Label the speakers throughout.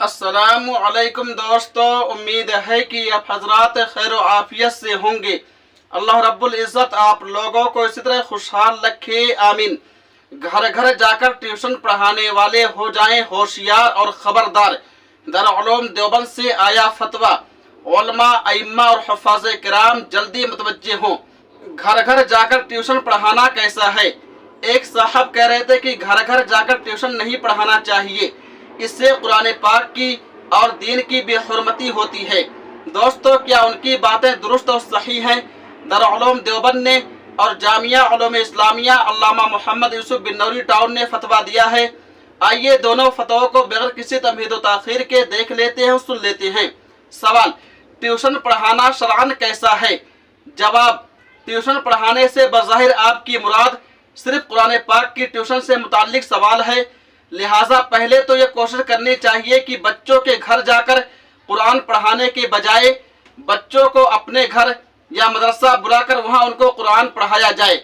Speaker 1: अस्सलामु अलैकुम दोस्तों, उम्मीद है कि आप हजरात खैर व आफियत से होंगे। अल्लाह रब्बुल इज़्ज़त आप लोगों को इसी तरह खुशहाल रखे, आमीन। घर घर जाकर ट्यूशन पढ़ाने वाले हो जाएं होशियार और खबरदार। दारुल देवबंद से आया फतवा, उलमा, अइम्मा और हुफ़ाज़ किराम जल्दी मुतवज्जे हों। घर घर जाकर ट्यूशन पढ़ाना कैसा है? एक साहब कह रहे थे कि घर घर जाकर ट्यूशन नहीं पढ़ाना चाहिए, इससे कुरान पाक की और दीन की बेहुरमती होती है। दोस्तों, क्या उनकी बातें दुरुस्त और सही हैं? दारुल देवबंद ने और जामिया उलूम इस्लामिया अल्लामा मोहम्मद यूसुफ बिन नूरी टाउन ने फतवा दिया है। आइए दोनों फतवों को बगैर किसी तमहीद व ताख़ीर के देख लेते हैं और सुन लेते हैं। सवाल, ट्यूशन पढ़ाना शरअन कैसा है? जवाब, ट्यूशन पढ़ाने से बज़ाहिर आपकी मुराद सिर्फ कुरान पाक की ट्यूशन से मुताल्लिक सवाल है। लिहाजा पहले तो ये कोशिश करनी चाहिए कि बच्चों के घर जाकर कुरान पढ़ाने के बजाय बच्चों को अपने घर या मदरसा बुलाकर वहाँ उनको कुरान पढ़ाया जाए,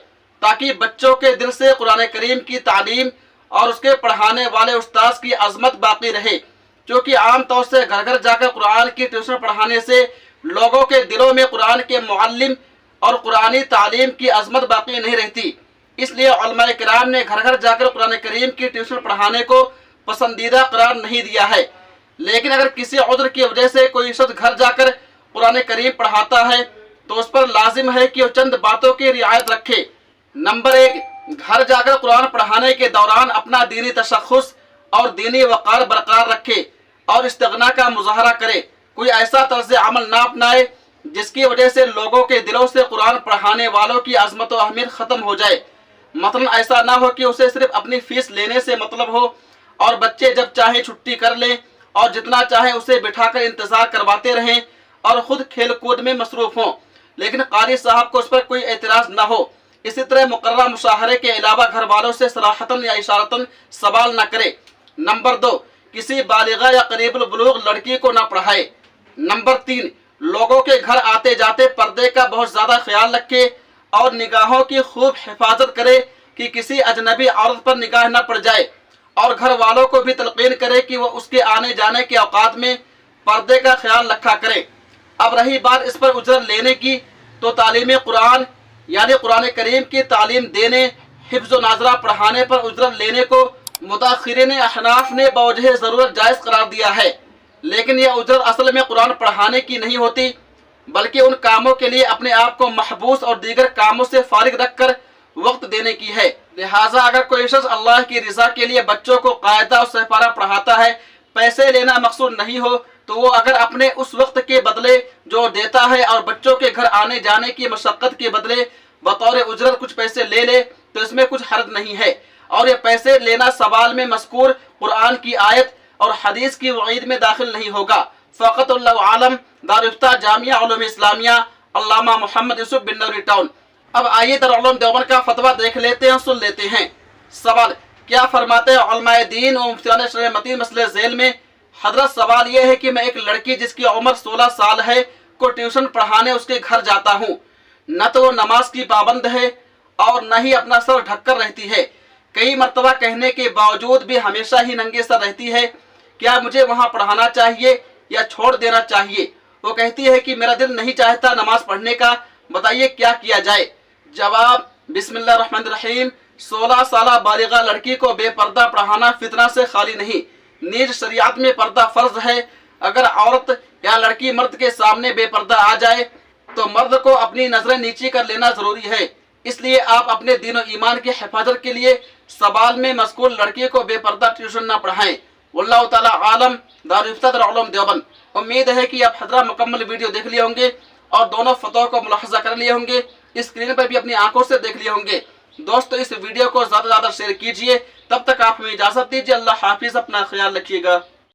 Speaker 1: ताकि बच्चों के दिल से कुरान करीम की तालीम और उसके पढ़ाने वाले उस्ताद की अजमत बाकी रहे। क्योंकि आम तौर से घर घर जाकर कुरान की ट्यूशन पढ़ाने से लोगों के दिलों में कुरान के मुअल्लिम और कुरानी तालीम की अजमत बाकी नहीं रहती। इसलिए उलमाए किराम ने घर घर जाकर कुरान करीम की ट्यूशन पढ़ाने को पसंदीदा करार नहीं दिया है। लेकिन अगर किसी उज़्र की वजह से कोई शख्स घर जाकर कुरान करीम पढ़ाता है तो उस पर लाजिम है कि वो चंद बातों की रियायत रखे। नंबर 1, घर जाकर कुरान पढ़ाने के दौरान अपना दीनी तशख़्ख़ुस और दीनी वक़ार बरकरार रखे और इस्तिग़ना का मुज़ाहरा करे। कोई ऐसा तर्ज़ अमल ना अपनाए जिसकी वजह से लोगों के दिलों से कुरान पढ़ाने वालों की अज़मत व अहमियत ख़त्म हो जाए। मतलब ऐसा ना हो कि उसे सिर्फ अपनी फीस लेने से मतलब हो और बच्चे जब चाहे छुट्टी कर लें और जितना चाहे उसे बिठाकर इंतज़ार करवाते रहें और ख़ुद खेल कूद में मसरूफ़ हों, लेकिन क़ारी साहब को उस पर कोई एतराज़ ना हो। इसी तरह मुकर्रर मुशाहरे के अलावा घर वालों से सराहतन या इशारतन सवाल न करे। नंबर 2, किसी बालिगा या करीबुल बुलूग लड़की को न पढ़ाए। नंबर 3, लोगों के घर आते जाते पर्दे का बहुत ज़्यादा ख्याल रखे और निगाहों की खूब हिफाजत करे कि किसी अजनबी औरत पर निगाह न पड़ जाए, और घर वालों को भी तलकीन करे कि वह उसके आने जाने के औकात में पर्दे का ख्याल रखा करे। अब रही बात इस पर उजरत लेने की, तो तालीम कुरान यानी कुरान करीम की तालीम देने, हिफ्ज़ व नाज़रा पढ़ाने पर उजरत लेने को मुताख़िरीन अहनाफ ने बवजह ज़रूरत जायज़ करार दिया है। लेकिन यह उजरत असल में कुरान पढ़ाने की नहीं होती, बल्कि उन कामों के लिए अपने आप को महबूस और दीगर कामों से फारिग रखकर वक्त देने की है। लिहाजा अगर कोई शख्स अल्लाह की रज़ा के लिए बच्चों को कायदा और सहपारा पढ़ाता है, पैसे लेना मकसूद नहीं हो, तो वो अगर अपने उस वक्त के बदले जो देता है और बच्चों के घर आने जाने की मशक्क़त के बदले बतौर उजरत कुछ पैसे ले ले, तो इसमें कुछ हर्ज नहीं है। और ये पैसे लेना सवाल में मज़कूर कुरान की आयत और हदीस की वईद में दाखिल नहीं होगा। फ़क़त अल्लाहु आलम। दारुल जामिया उलूम इस्लामिया अल्लामा मोहम्मद यूसुफ बिन नूरी टाउन। अब आइए दारुल देवबंद का फतवा देख लेते हैं, सुन लेते हैं। सवाल, क्या फरमाते हैं उलमाए दीन और मुफ्तियान शरअ मतीन मसले झेल में? हजरत, सवाल यह है कि मैं एक लड़की जिसकी उम्र 16 साल है को ट्यूशन पढ़ाने उसके घर जाता हूँ। न तो वो नमाज की पाबंद है और न ही अपना सर ढककर रहती है। कई मरतबा कहने के बावजूद भी हमेशा ही नंगे सर रहती है। क्या मुझे वहाँ पढ़ाना चाहिए या छोड़ देना चाहिए? वो कहती है कि मेरा दिल नहीं चाहता नमाज पढ़ने का, बताइए क्या किया जाए? जवाब, बिस्मिल्लाहिर्रहमानिर्रहीम। 16 साल बालिगा लड़की को बेपर्दा पढ़ाना फितना से खाली नहीं। नीज शरीयत में पर्दा फर्ज है। अगर औरत या लड़की मर्द के सामने बेपर्दा आ जाए तो मर्द को अपनी नजरें नीची कर लेना जरूरी है। इसलिए आप अपने दीन और ईमान की हिफाजत के लिए सवाल में मज़कूर लड़की को बेपर्दा ट्यूशन न पढ़ाएं। वल्लाहु ताला आलम। दारुल देवबंद। उम्मीद है कि आप हजरा मुकम्मल वीडियो देख लिए होंगे और दोनों फतवा को मुलाहजा कर लिए होंगे। स्क्रीन पर भी अपनी आंखों से देख लिए होंगे। दोस्तों, इस वीडियो को ज़्यादा से ज़्यादा शेयर कीजिए। तब तक आप हमें इजाज़त दीजिए। अल्लाह हाफिज़। अपना ख्याल रखिएगा।